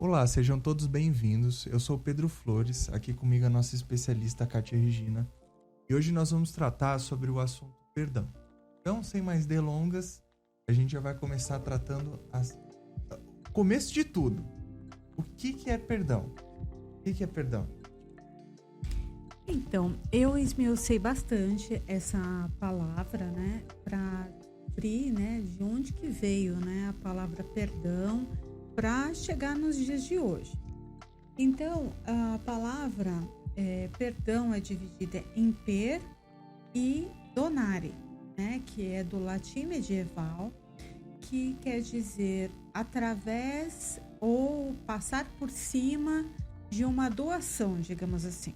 Olá, sejam todos bem-vindos. Eu sou o Pedro Flores, aqui comigo a nossa especialista Kátia Regina. E hoje nós vamos tratar sobre o assunto perdão. Então, sem mais delongas, a gente já vai começar tratando o começo de tudo. O que é perdão? O que é perdão? Então, eu esmiucei bastante essa palavra, né, para abrir, né, de onde que veio, né, a palavra perdão para chegar nos dias de hoje. Então, a palavra perdão é dividida em per e donare, né, que é do latim medieval, que quer dizer através ou passar por cima de uma doação, digamos assim,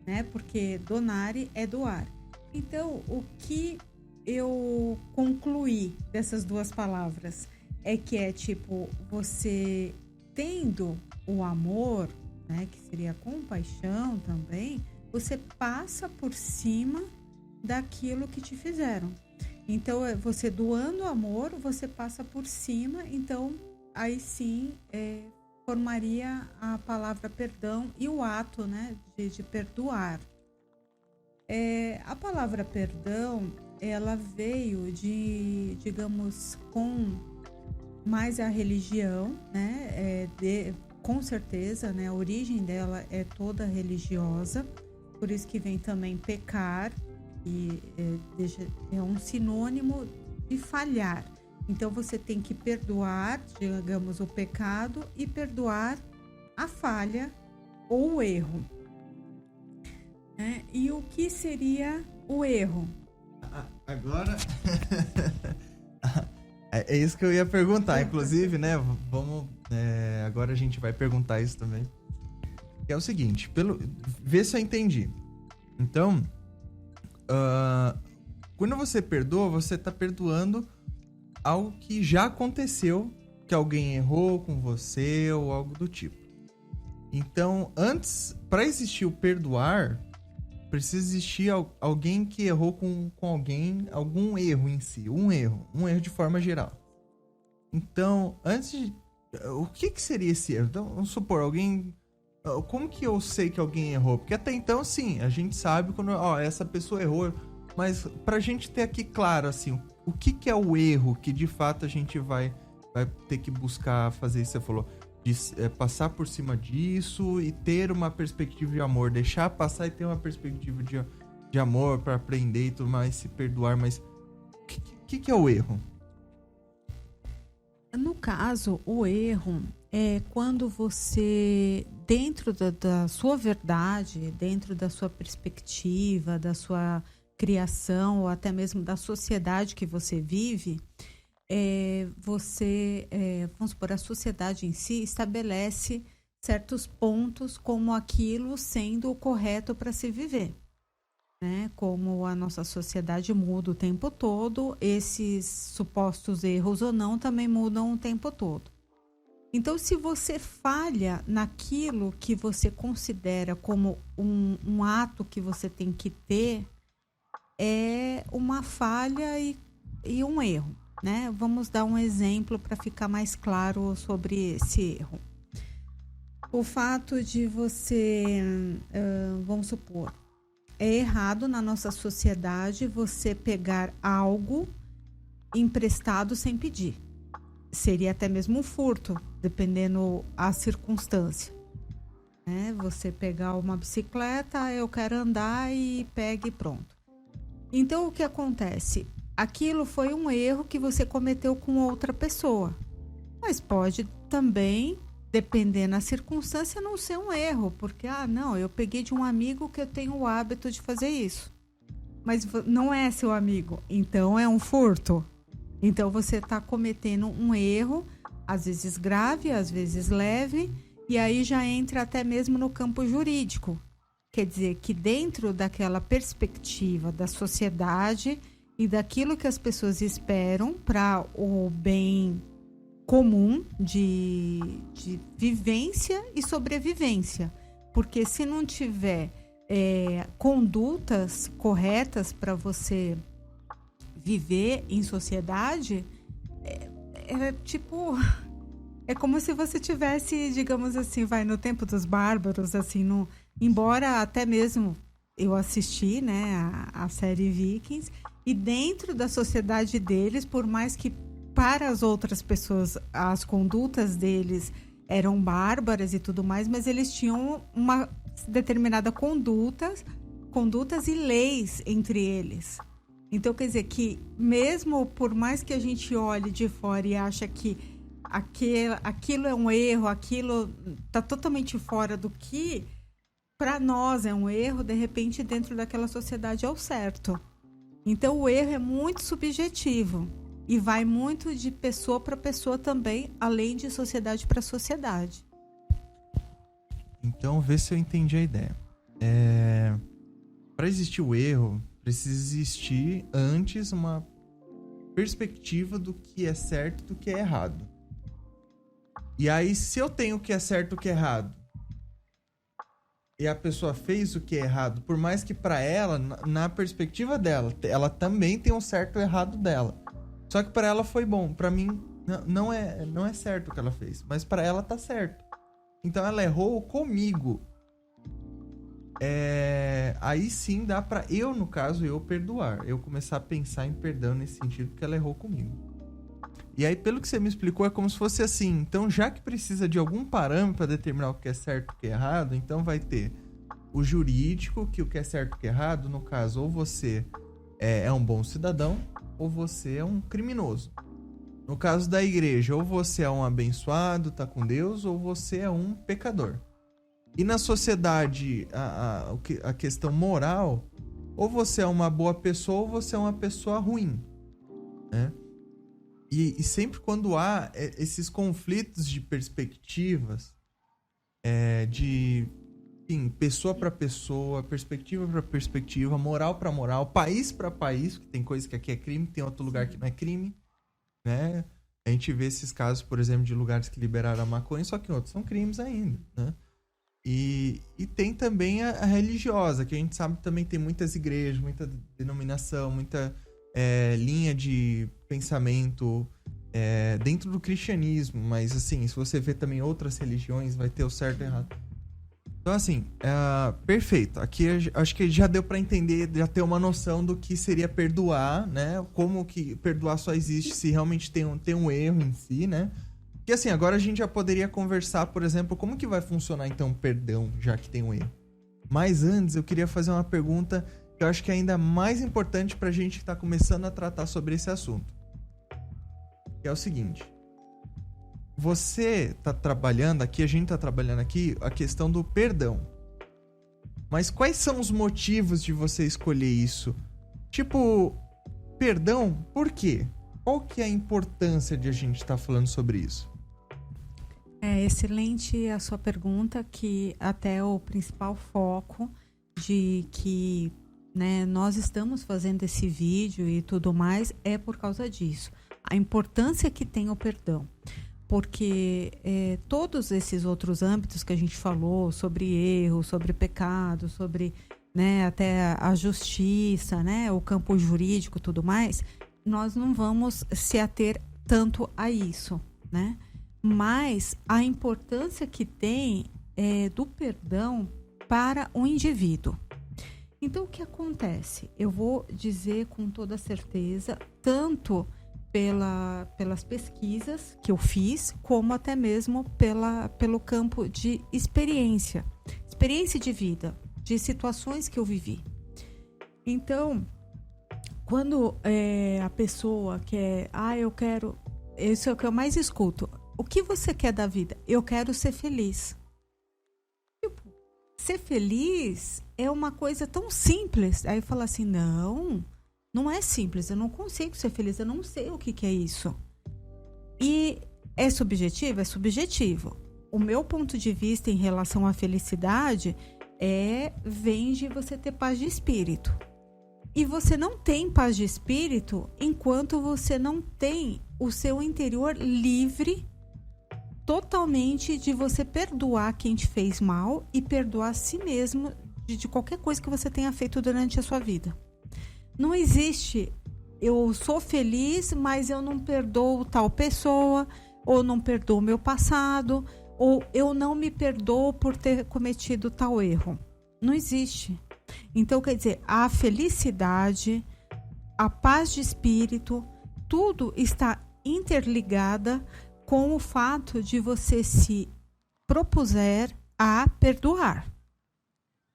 né? Porque donare é doar. Então, o que eu concluí dessas duas palavras é que é tipo, você tendo o amor, né, que seria a compaixão também, você passa por cima daquilo que te fizeram. Então, você doando amor, você passa por cima, então aí sim formaria a palavra perdão e o ato, né, de perdoar. A palavra perdão, ela veio digamos, com mais a religião, né, com certeza, né, a origem dela é toda religiosa, por isso que vem também pecar, e é um sinônimo de falhar. Então, você tem que perdoar, digamos, o pecado e perdoar a falha ou o erro. E o que seria o erro? Agora... é isso que eu ia perguntar, inclusive, né? Agora a gente vai perguntar isso também. Que é o seguinte, vê se eu entendi. Então, quando você perdoa, você tá perdoando algo que já aconteceu, que alguém errou com você ou algo do tipo. Então, antes, para existir o perdoar, precisa existir alguém que errou com alguém, algum erro em si, um erro de forma geral. Então, o que seria esse erro? Então, vamos supor, como que eu sei que alguém errou? Porque até então, sim, a gente sabe quando, essa pessoa errou, mas pra gente ter aqui claro, assim, o que é o erro que de fato a gente vai ter que buscar fazer isso, você falou, de passar por cima disso e ter uma perspectiva de amor, deixar passar e ter uma perspectiva de amor para aprender e tudo mais, se perdoar, mas o que é o erro? No caso, o erro é quando você, dentro da sua verdade, dentro da sua perspectiva, da sua criação ou até mesmo da sociedade que você vive, vamos supor, a sociedade em si estabelece certos pontos como aquilo sendo o correto para se viver, né? Como a nossa sociedade muda o tempo todo, esses supostos erros ou não também mudam o tempo todo. Então, se você falha naquilo que você considera como um ato que você tem que ter, é uma falha e um erro, né? Vamos dar um exemplo para ficar mais claro sobre esse erro. O fato de você, vamos supor, é errado na nossa sociedade você pegar algo emprestado sem pedir. Seria até mesmo um furto, dependendo a circunstância. Você pegar uma bicicleta, eu quero andar e pega e pronto. Então, o que acontece? Aquilo foi um erro que você cometeu com outra pessoa. Mas pode também, dependendo da circunstância, não ser um erro. Porque, não, eu peguei de um amigo que eu tenho o hábito de fazer isso. Mas não é seu amigo, então é um furto. Então, você está cometendo um erro, às vezes grave, às vezes leve, e aí já entra até mesmo no campo jurídico. Quer dizer que dentro daquela perspectiva da sociedade e daquilo que as pessoas esperam para o bem comum de vivência e sobrevivência. Porque se não tiver condutas corretas para você viver em sociedade, tipo É como se você tivesse, digamos assim, vai no tempo dos bárbaros, assim, embora até mesmo eu assisti, né, a série Vikings, e dentro da sociedade deles, por mais que para as outras pessoas as condutas deles eram bárbaras e tudo mais, mas eles tinham uma determinada condutas e leis entre eles. Então, quer dizer que mesmo por mais que a gente olhe de fora e acha que aquilo é um erro, aquilo está totalmente fora do que para nós é um erro, de repente dentro daquela sociedade é o certo. Então o erro é muito subjetivo e vai muito de pessoa para pessoa também, além de sociedade para sociedade. Então, vê se eu entendi a ideia. Para existir o erro, precisa existir antes uma perspectiva do que é certo e do que é errado. E aí, se eu tenho o que é certo e o que é errado, e a pessoa fez o que é errado, por mais que para ela, na perspectiva dela, ela também tem um certo e errado dela. Só que para ela foi bom. Para mim, não é certo o que ela fez. Mas para ela tá certo. Então ela errou comigo. Aí sim dá pra eu, no caso, eu perdoar. Eu começar a pensar em perdão nesse sentido, porque ela errou comigo. E aí, pelo que você me explicou, é como se fosse assim. Então, já que precisa de algum parâmetro para determinar o que é certo e o que é errado, então vai ter o jurídico, que o que é certo e o que é errado, no caso, ou você é um bom cidadão, ou você é um criminoso. No caso da igreja, ou você é um abençoado, tá com Deus, ou você é um pecador. E na sociedade, a questão moral, ou você é uma boa pessoa, ou você é uma pessoa ruim, né? E sempre quando há esses conflitos de perspectivas, enfim, pessoa para pessoa, perspectiva para perspectiva, moral para moral, país para país, que tem coisa que aqui é crime, tem outro lugar que não é crime, né? A gente vê esses casos, por exemplo, de lugares que liberaram a maconha, só que outros são crimes ainda, né? E tem também a religiosa, que a gente sabe também tem muitas igrejas, muita denominação, muita linha de pensamento dentro do cristianismo, mas assim, se você vê também outras religiões, vai ter o certo e o errado. Então assim, perfeito, aqui acho que já deu pra entender, já ter uma noção do que seria perdoar, né? Como que perdoar só existe se realmente tem um erro em si, né? E assim, agora a gente já poderia conversar, por exemplo, como que vai funcionar então o perdão, já que tem um erro. Mas antes, eu queria fazer uma pergunta que eu acho que é ainda mais importante pra gente que tá começando a tratar sobre esse assunto. Que é o seguinte. Você tá trabalhando aqui, a gente tá trabalhando aqui a questão do perdão. Mas quais são os motivos de você escolher isso? Tipo, perdão, por quê? Qual que é a importância de a gente estar falando sobre isso? É excelente a sua pergunta, que até o principal foco de que, né, nós estamos fazendo esse vídeo e tudo mais é por causa disso. A importância que tem o perdão. Porque todos esses outros âmbitos que a gente falou, sobre erro, sobre pecado, sobre, né, até a justiça, né, o campo jurídico e tudo mais, nós não vamos se ater tanto a isso, né? Mas a importância que tem do perdão para o indivíduo. Então, o que acontece? Eu vou dizer com toda certeza, tanto pelas pesquisas que eu fiz, como até mesmo pelo campo de experiência de vida, de situações que eu vivi. Então, quando a pessoa quer, eu quero, isso é o que eu mais escuto, o que você quer da vida? Eu quero ser feliz. Tipo, ser feliz é uma coisa tão simples. Aí fala assim, não é simples, eu não consigo ser feliz, eu não sei o que é isso. E é subjetivo? É subjetivo. O meu ponto de vista em relação à felicidade vem de você ter paz de espírito. E você não tem paz de espírito enquanto você não tem o seu interior livre totalmente de você perdoar quem te fez mal e perdoar a si mesmo de qualquer coisa que você tenha feito durante a sua vida. Não existe, eu sou feliz, mas eu não perdoo tal pessoa, ou não perdoo o meu passado, ou eu não me perdoo por ter cometido tal erro. Não existe. Então, quer dizer, a felicidade, a paz de espírito, tudo está interligada com o fato de você se propuser a perdoar.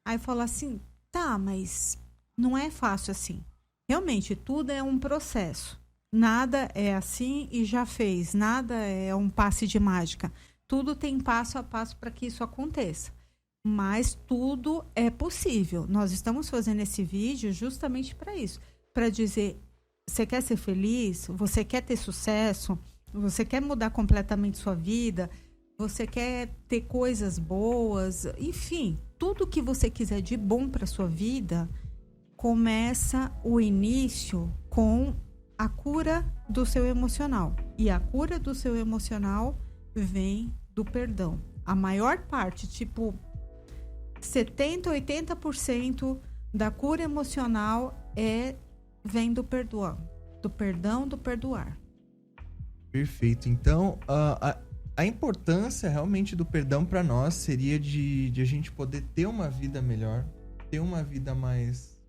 Aí fala assim, tá, mas não é fácil assim. Realmente, tudo é um processo. Nada é assim e já fez. Nada é um passe de mágica. Tudo tem passo a passo para que isso aconteça. Mas tudo é possível. Nós estamos fazendo esse vídeo justamente para isso. Para dizer, você quer ser feliz? Você quer ter sucesso? Você quer mudar completamente sua vida? Você quer ter coisas boas? Enfim, tudo que você quiser de bom para sua vida, começa o início com a cura do seu emocional. E a cura do seu emocional vem do perdão. A maior parte, tipo 70%, 80% da cura emocional vem do perdão. Do perdão, do perdoar. Perfeito. Então, a importância realmente do perdão para nós seria de a gente poder ter uma vida melhor, ter uma vida mais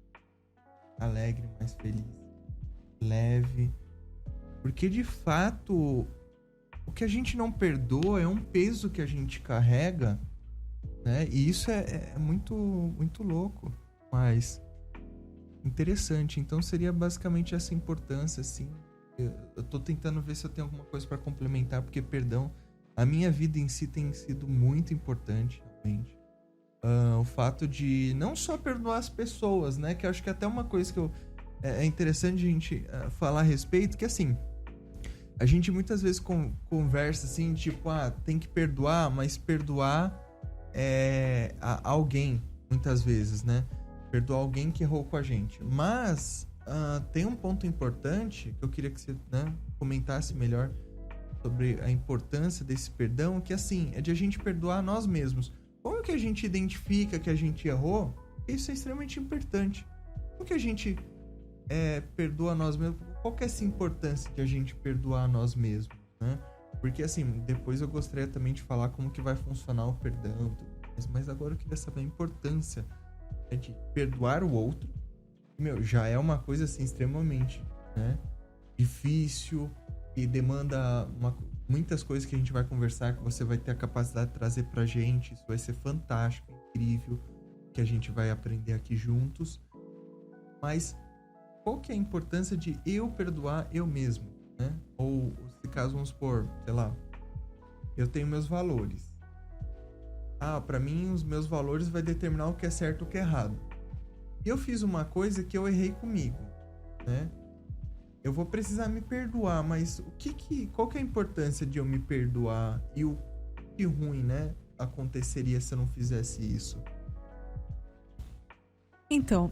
alegre, mais feliz, leve. Porque, de fato, o que a gente não perdoa é um peso que a gente carrega, né? E isso é muito, muito louco, mas interessante. Então, seria basicamente essa importância, assim. Eu tô tentando ver se eu tenho alguma coisa para complementar, porque perdão, a minha vida em si tem sido muito importante, realmente. O fato de não só perdoar as pessoas, né? Que eu acho que até uma coisa que é interessante a gente falar a respeito, que assim, a gente muitas vezes conversa assim, tipo, tem que perdoar, mas perdoar alguém, muitas vezes, né? Perdoar alguém que errou com a gente. Mas tem um ponto importante que eu queria que você, né, comentasse melhor sobre a importância desse perdão, que assim, é de a gente perdoar nós mesmos. Como que a gente identifica que a gente errou? Isso é extremamente importante. Como que a gente perdoa nós mesmos? Qual que é essa importância de a gente perdoar nós mesmos, né? Porque assim, depois eu gostaria também de falar como que vai funcionar o perdão, mas agora eu queria saber a importância de perdoar o outro. Já é uma coisa assim extremamente, né, difícil e demanda muitas coisas que a gente vai conversar, que você vai ter a capacidade de trazer pra gente. Isso vai ser fantástico, incrível, que a gente vai aprender aqui juntos. Mas qual que é a importância de eu perdoar eu mesmo, né? Ou se caso, vamos supor, sei lá, eu tenho meus valores. Pra mim os meus valores vai determinar o que é certo e o que é errado. E eu fiz uma coisa que eu errei comigo, né? Eu vou precisar me perdoar, mas qual que é a importância de eu me perdoar? E o que ruim, né, aconteceria se eu não fizesse isso? Então,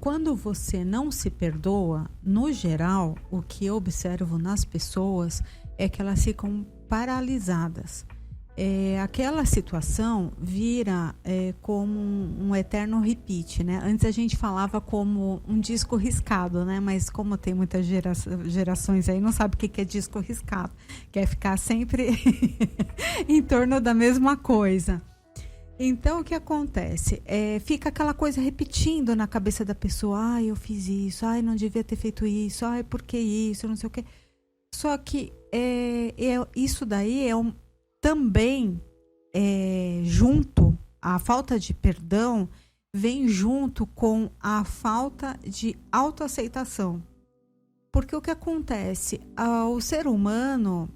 quando você não se perdoa, no geral, o que eu observo nas pessoas é que elas ficam paralisadas. Aquela situação vira como um eterno repeat, né? Antes a gente falava como um disco riscado, né? Mas como tem muitas gerações aí, não sabe o que é disco riscado. Quer ficar sempre em torno da mesma coisa. Então, o que acontece? Fica aquela coisa repetindo na cabeça da pessoa. Eu fiz isso. Não devia ter feito isso. Por que isso? Não sei o quê. Só que isso daí também junto, a falta de perdão vem junto com a falta de autoaceitação. Porque o que acontece? O ser humano,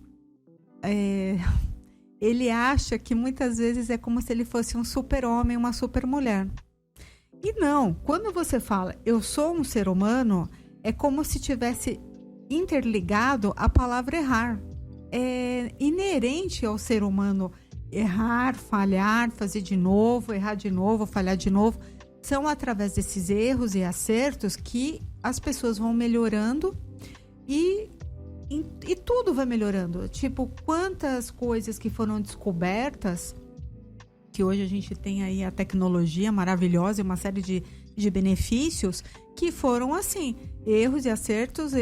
ele acha que muitas vezes é como se ele fosse um super-homem, uma super-mulher. E não, quando você fala, eu sou um ser humano, é como se tivesse interligado a palavra errar. É inerente ao ser humano errar, falhar, fazer de novo, errar de novo, falhar de novo. São através desses erros e acertos que as pessoas vão melhorando e tudo vai melhorando. Tipo, quantas coisas que foram descobertas, que hoje a gente tem aí a tecnologia maravilhosa e uma série de de benefícios que foram assim, erros e acertos,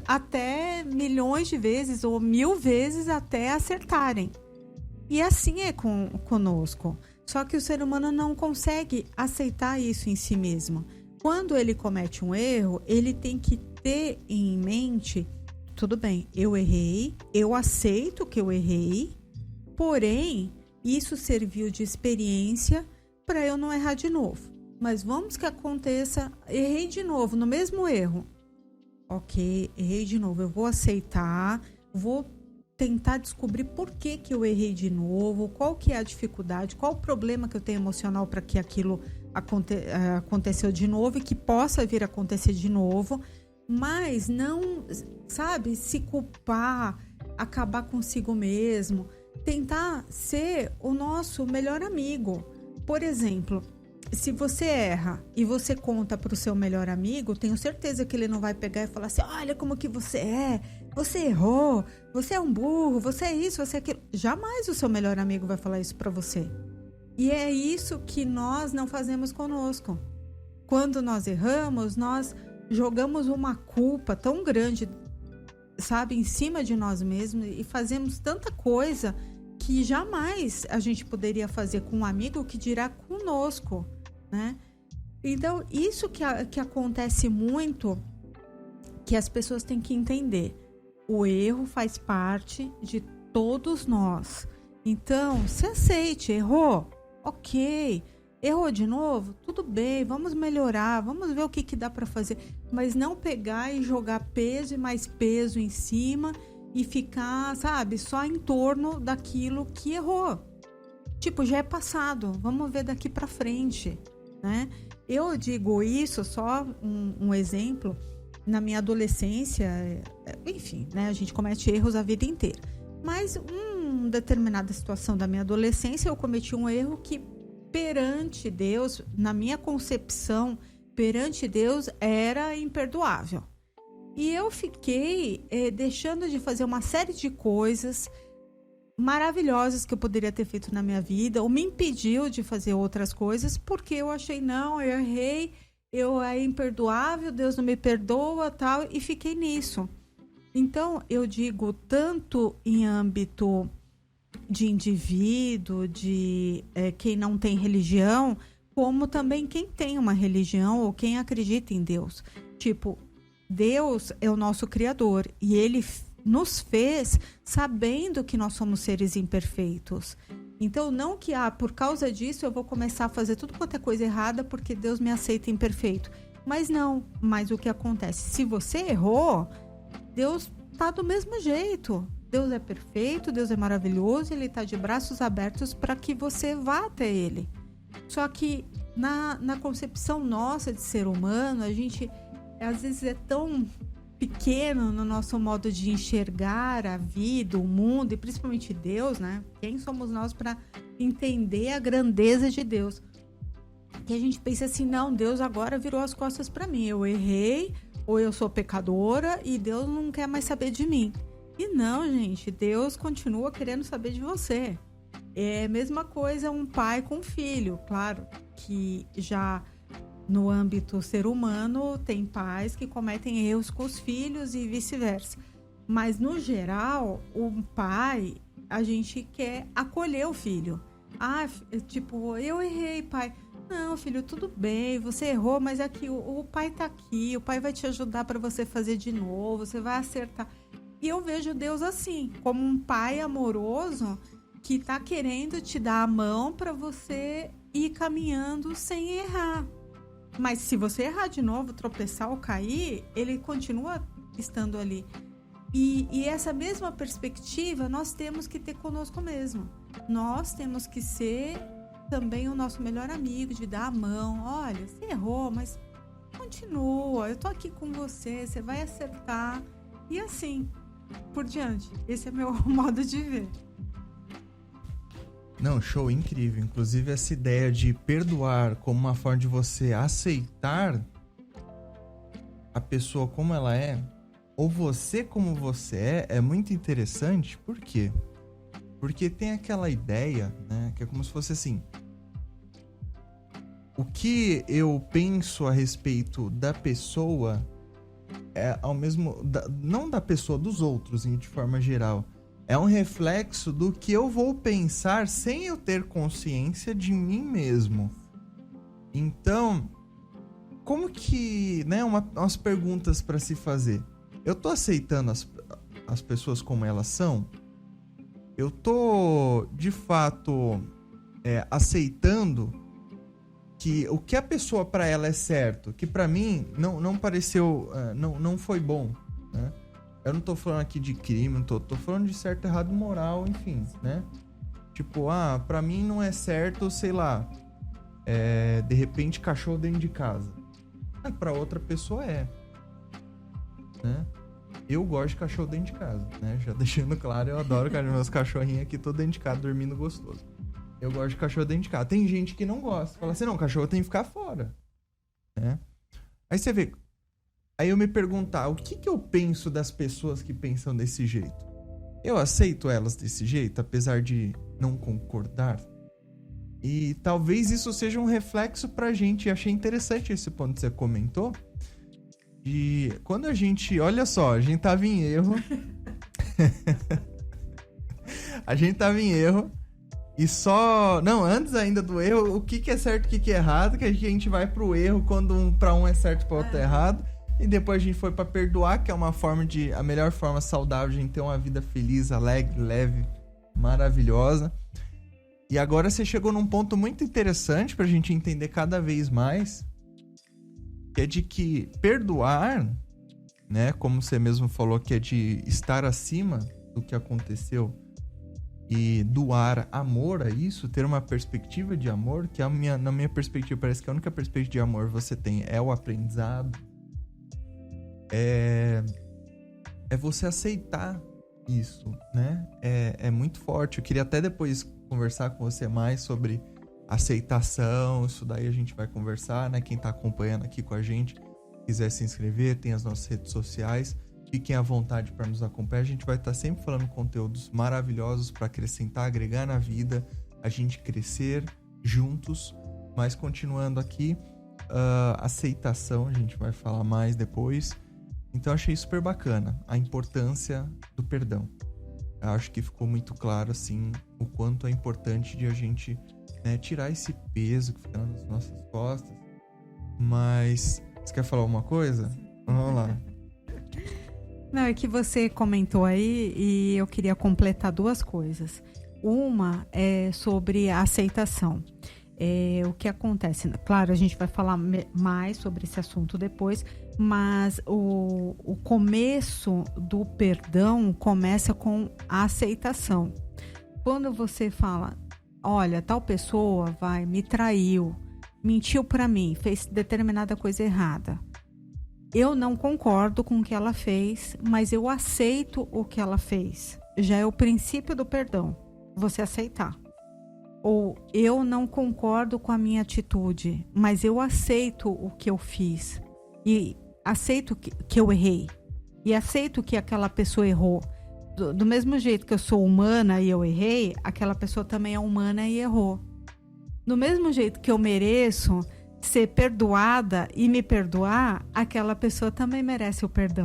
até milhões de vezes ou 1000 vezes até acertarem. E assim é conosco. Só que o ser humano não consegue aceitar isso em si mesmo. Quando ele comete um erro, ele tem que ter em mente, tudo bem, eu errei, eu aceito que eu errei, porém, isso serviu de experiência para eu não errar de novo. Mas vamos que aconteça, errei de novo, no mesmo erro. Ok, errei de novo, eu vou aceitar, vou tentar descobrir por que eu errei de novo, qual que é a dificuldade, qual o problema que eu tenho emocional para que aquilo aconteceu de novo e que possa vir a acontecer de novo, mas não, sabe, se culpar, acabar consigo mesmo, tentar ser o nosso melhor amigo. Por exemplo, se você erra e você conta para o seu melhor amigo, tenho certeza que ele não vai pegar e falar assim, olha como que você errou, você é um burro, você é isso, você é aquilo. Jamais o seu melhor amigo vai falar isso para você. E é isso que nós não fazemos conosco. Quando nós erramos, nós jogamos uma culpa tão grande, sabe, em cima de nós mesmos e fazemos tanta coisa que jamais a gente poderia fazer com um amigo, que dirá conosco, né? Então, isso que acontece muito, que as pessoas têm que entender. O erro faz parte de todos nós. Então, se aceite, errou, ok. Errou de novo? Tudo bem, vamos melhorar, vamos ver o que dá para fazer. Mas não pegar e jogar peso e mais peso em cima e ficar, sabe, só em torno daquilo que errou. Tipo, já é passado, vamos ver daqui para frente, né? Eu digo isso, só um exemplo, na minha adolescência, enfim, né? A gente comete erros a vida inteira. Mas uma determinada situação da minha adolescência, eu cometi um erro que perante Deus, na minha concepção, perante Deus, era imperdoável. E eu fiquei deixando de fazer uma série de coisas maravilhosas que eu poderia ter feito na minha vida, ou me impediu de fazer outras coisas, porque eu achei, não, eu errei, é imperdoável, Deus não me perdoa, tal, e fiquei nisso. Então, eu digo, tanto em âmbito de indivíduo, de quem não tem religião, como também quem tem uma religião ou quem acredita em Deus. Tipo, Deus é o nosso Criador e Ele nos fez sabendo que nós somos seres imperfeitos. Então, não que por causa disso eu vou começar a fazer tudo quanto é coisa errada porque Deus me aceita imperfeito. Mas não, mas o que acontece? Se você errou, Deus está do mesmo jeito. Deus é perfeito, Deus é maravilhoso, Ele está de braços abertos para que você vá até Ele. Só que na concepção nossa de ser humano, a gente às vezes é tão pequeno no nosso modo de enxergar a vida, o mundo e principalmente Deus, né? Quem somos nós para entender a grandeza de Deus? Que a gente pensa assim, não, Deus agora virou as costas para mim. Eu errei ou eu sou pecadora e Deus não quer mais saber de mim. E não, gente, Deus continua querendo saber de você. É a mesma coisa um pai com um filho. Claro que já no âmbito ser humano tem pais que cometem erros com os filhos e vice-versa. Mas no geral, o pai, a gente quer acolher o filho. Tipo, eu errei, pai. Não, filho, tudo bem, você errou, mas aqui o pai tá aqui, o pai vai te ajudar para você fazer de novo, você vai acertar. E eu vejo Deus assim, como um pai amoroso que tá querendo te dar a mão para você ir caminhando sem errar. Mas se você errar de novo, tropeçar ou cair, ele continua estando ali. E essa mesma perspectiva nós temos que ter conosco mesmo. Nós temos que ser também o nosso melhor amigo, de dar a mão. Olha, você errou, mas continua, eu tô aqui com você, você vai acertar. E assim, por diante. Esse é meu modo de ver. Não, show, incrível. Inclusive essa ideia de perdoar como uma forma de você aceitar a pessoa como ela é, ou você como você é muito interessante. Por quê? Porque tem aquela ideia, né, que é como se fosse assim: o que eu penso a respeito da pessoa é ao mesmo... não da pessoa, dos outros, de forma geral. É um reflexo do que eu vou pensar sem eu ter consciência de mim mesmo. Então, como que... né, umas perguntas para se fazer. Eu tô aceitando as pessoas como elas são? Eu tô, de fato, aceitando que o que a pessoa para ela é certo, que para mim não pareceu, não foi bom, né? Eu não tô falando aqui de crime, tô falando de certo, errado, moral, enfim, né? Tipo, pra mim não é certo, sei lá, de repente cachorro dentro de casa. Pra outra pessoa né? Eu gosto de cachorro dentro de casa, né? Já deixando claro, eu adoro meus cachorrinhos aqui, tô dentro de casa, dormindo gostoso. Eu gosto de cachorro dentro de casa. Tem gente que não gosta. Fala assim, não, cachorro tem que ficar fora, né? Aí você vê... Aí eu me perguntar, o que eu penso das pessoas que pensam desse jeito? Eu aceito elas desse jeito, apesar de não concordar? E talvez isso seja um reflexo pra gente. E achei interessante esse ponto que você comentou. E quando a gente... Olha só, a gente tava em erro. A gente tava em erro. E só... Não, antes ainda do erro, o que é certo e o que é errado, que a gente vai pro erro quando pra um é certo e pro outro é errado. E depois a gente foi pra perdoar, que é uma forma de... A melhor forma saudável de a gente ter uma vida feliz, alegre, leve, maravilhosa. E agora você chegou num ponto muito interessante pra gente entender cada vez mais, que é de que perdoar, né, como você mesmo falou, que é de estar acima do que aconteceu e doar amor a isso, ter uma perspectiva de amor, que na minha perspectiva parece que a única perspectiva de amor que você tem é o aprendizado, é você aceitar isso, né? É muito forte. Eu queria até depois conversar com você mais sobre aceitação, isso daí a gente vai conversar, né? Quem tá acompanhando aqui com a gente, quiser se inscrever, tem as nossas redes sociais, fiquem à vontade para nos acompanhar. A gente vai estar sempre falando conteúdos maravilhosos para acrescentar, agregar na vida, a gente crescer juntos. Mas continuando aqui, aceitação, a gente vai falar mais depois. Então achei super bacana a importância do perdão. Eu acho que ficou muito claro assim o quanto é importante de a gente, né, tirar esse peso que fica nas nossas costas. Mas você quer falar alguma coisa? Vamos lá. Não, é que você comentou aí e eu queria completar duas coisas. Uma é sobre a aceitação. O que acontece? Claro, a gente vai falar mais sobre esse assunto depois, mas o começo do perdão começa com a aceitação. Quando você fala, olha, tal pessoa me traiu, mentiu pra mim, fez determinada coisa errada. Eu não concordo com o que ela fez, mas eu aceito o que ela fez. Já é o princípio do perdão, você aceitar. Ou eu não concordo com a minha atitude, mas eu aceito o que eu fiz. E aceito que eu errei. E aceito que aquela pessoa errou. Do mesmo jeito que eu sou humana e eu errei, aquela pessoa também é humana e errou. Do mesmo jeito que eu mereço ser perdoada e me perdoar, aquela pessoa também merece o perdão.